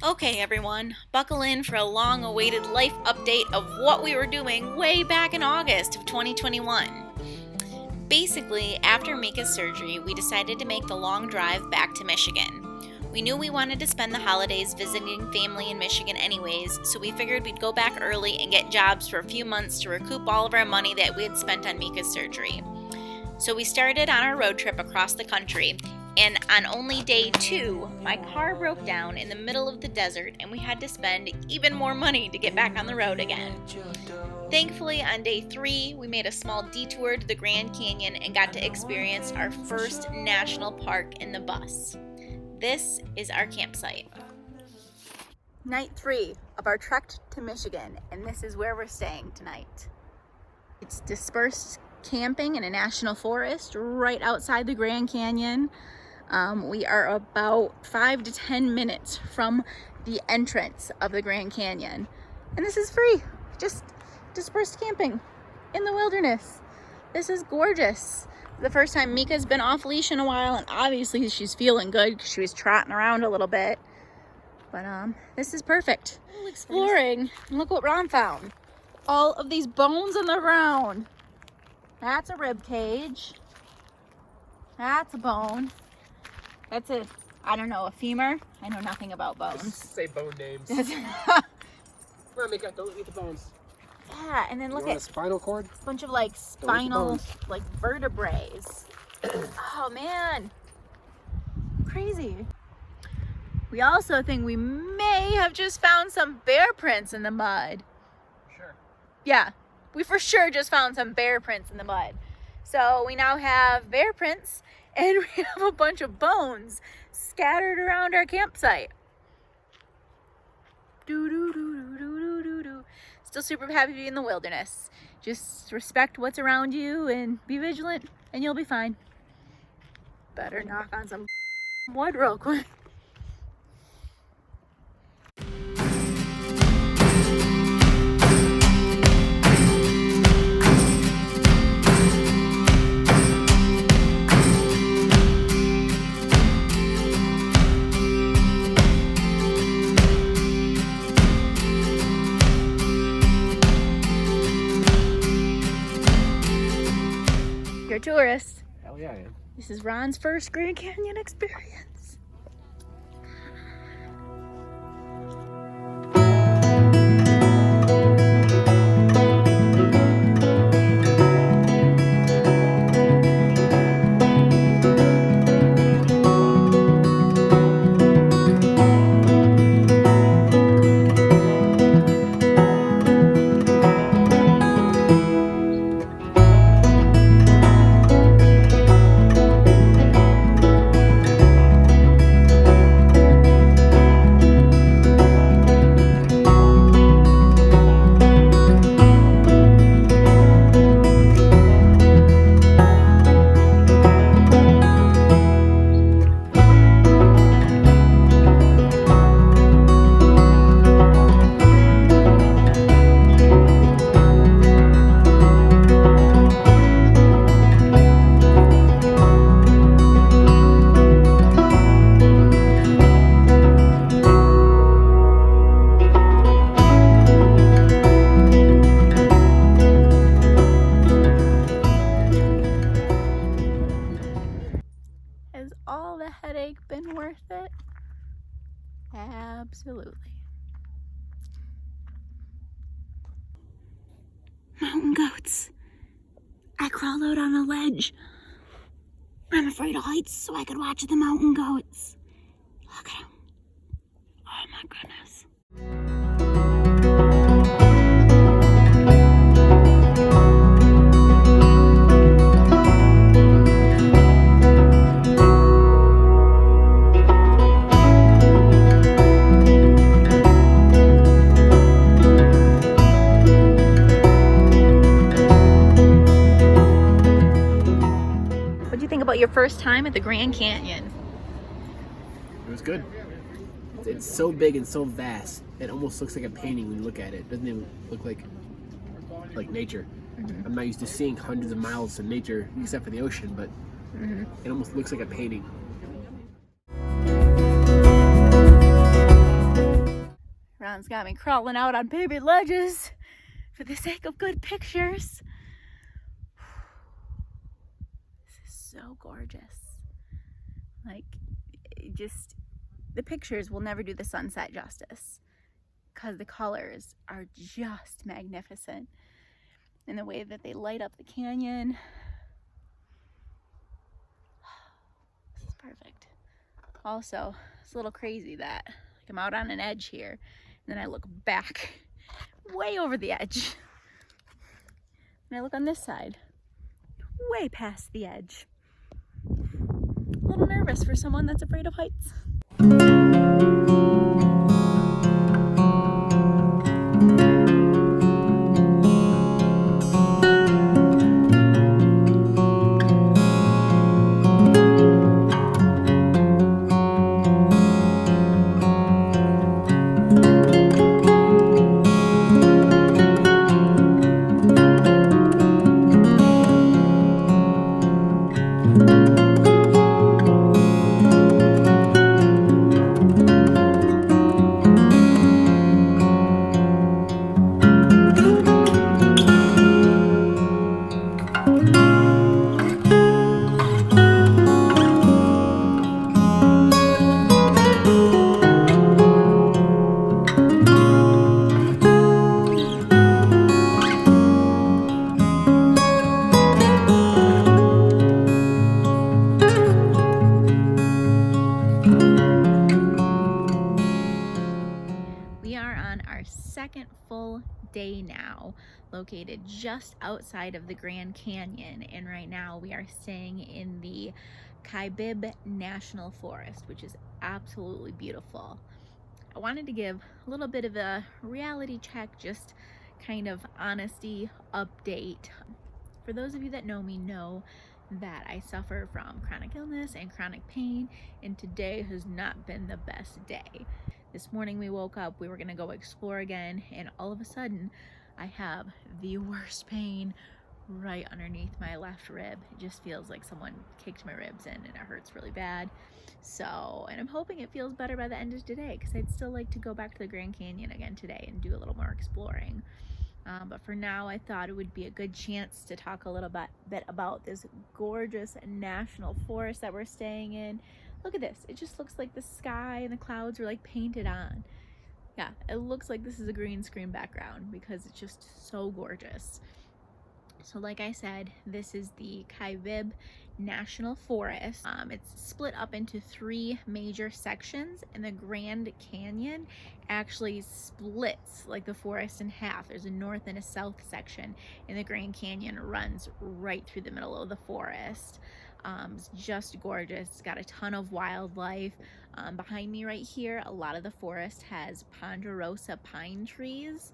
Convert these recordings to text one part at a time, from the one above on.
Okay, everyone, buckle in for a long awaited life update of what we were doing way back in August of 2021. Basically, after Mika's surgery, we decided to make the long drive back to Michigan. We knew we wanted to spend the holidays visiting family in Michigan anyways, so we figured we'd go back early and get jobs for a few months to recoup all of our money that we had spent on Mika's surgery. So we started on our road trip across the country, and on only day 2, my car broke down in the middle of the desert and we had to spend even more money to get back on the road again. Thankfully, on day 3, we made a small detour to the Grand Canyon and got to experience our first national park in the bus. This is our campsite. Night 3 of our trek to Michigan, and this is where we're staying tonight. It's dispersed camping in a national forest right outside the Grand Canyon. We are about 5 to 10 minutes from the entrance of the Grand Canyon. And this is free, just dispersed camping in the wilderness. This is gorgeous. The first time Mika's been off leash in a while, and obviously she's feeling good because she was trotting around a little bit. But this is perfect. Exploring, and look what Ron found. All of these bones on the ground. That's a rib cage. That's a bone. That's a, I don't know, a femur. I know nothing about bones. Just say bone names. Come on, Mika, don't eat the bones. Yeah, and then look at a spinal cord. A bunch of like spinal, like vertebrae. Oh man, crazy. We also think we may have just found some bear prints in the mud. Sure. Yeah, we for sure just found some bear prints in the mud. So we now have bear prints and we have a bunch of bones scattered around our campsite. Still super happy to be in the wilderness. Just respect what's around you and be vigilant and you'll be fine. Better knock on some wood real quick. You're a tourist. Hell yeah, I am. This is Ron's first Grand Canyon experience. Has all the headache been worth it? Absolutely. Mountain goats. I crawled out on a ledge. I'm afraid of heights, so I could watch the mountain goats. Look at them. Oh my goodness. What do you think about your first time at the Grand Canyon? It was good. It's so big and so vast. It almost looks like a painting when you look at it. It doesn't even look like nature. Mm-hmm. I'm not used to seeing hundreds of miles of nature except for the ocean, but it almost looks like a painting. John's got me crawling out on paved ledges for the sake of good pictures. This is so gorgeous. Like, just, the pictures will never do the sunset justice because the colors are just magnificent. And the way that they light up the canyon. This is perfect. Also, it's a little crazy that like, I'm out on an edge here, and then I look back way over the edge. And I look on this side, way past the edge. A little nervous for someone that's afraid of heights. Second full day now, located just outside of the Grand Canyon, and right now we are staying in the Kaibab National Forest, which is absolutely beautiful. I wanted to give a little bit of a reality check, just kind of honesty update. For those of you that know me know that I suffer from chronic illness and chronic pain, and today has not been the best day. This morning we woke up, we were gonna go explore again, and all of a sudden I have the worst pain right underneath my left rib. It just feels like someone kicked my ribs in and it hurts really bad. So, and I'm hoping it feels better by the end of today, because I'd still like to go back to the Grand Canyon again today and do a little more exploring. But for now, I thought it would be a good chance to talk a little bit about this gorgeous national forest that we're staying in. Look at this. It just looks like the sky and the clouds are like painted on. Yeah, it looks like this is a green screen background because it's just so gorgeous. So like I said, this is the Kaibab National Forest. It's split up into 3 major sections, and the Grand Canyon actually splits like the forest in half. There's a north and a south section, and the Grand Canyon runs right through the middle of the forest. It's just gorgeous. It's got a ton of wildlife. Behind me right here, a lot of the forest has ponderosa pine trees.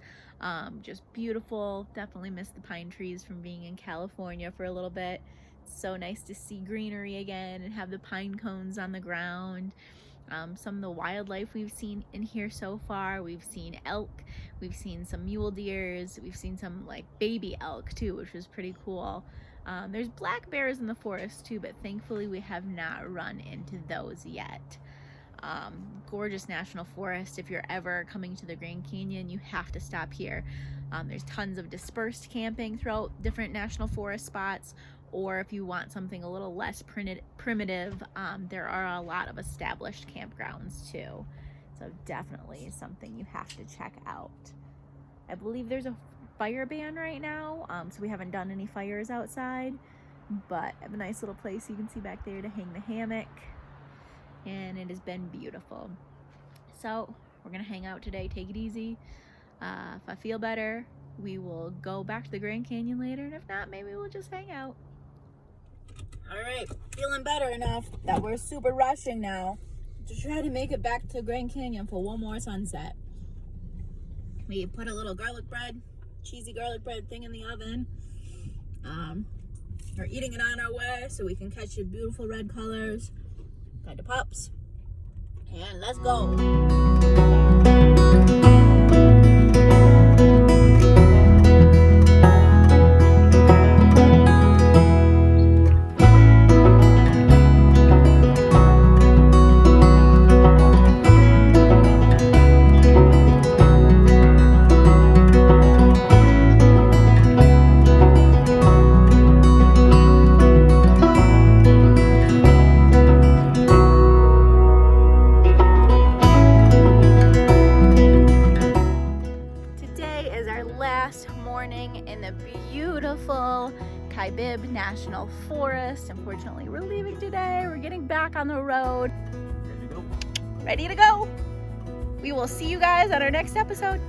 Just beautiful. Definitely miss the pine trees from being in California for a little bit. It's so nice to see greenery again and have the pine cones on the ground. Some of the wildlife we've seen in here so far, we've seen elk, we've seen some mule deers, we've seen some like baby elk too, which was pretty cool. There's black bears in the forest too, but thankfully we have not run into those yet. Gorgeous national forest. If you're ever coming to the Grand Canyon, you have to stop here. There's tons of dispersed camping throughout different national forest spots, or if you want something a little less primitive, there are a lot of established campgrounds too. So definitely something you have to check out. I believe there's a fire ban right now, so we haven't done any fires outside, but I have a nice little place you can see back there to hang the hammock, and it has been beautiful. So we're gonna hang out today, take it easy. If I feel better, we will go back to the Grand Canyon later, and if not, maybe we'll just hang out. All right, feeling better enough that we're super rushing now to try to make it back to Grand Canyon for one more sunset. We put a little garlic bread, cheesy garlic bread thing in the oven. We're eating it on our way so we can catch the beautiful red colors. Got the pups, and let's go. last morning in the beautiful Kaibab National Forest. Unfortunately, we're leaving today. We're getting back on the road. Ready to go? Ready to go. We will see you guys on our next episode.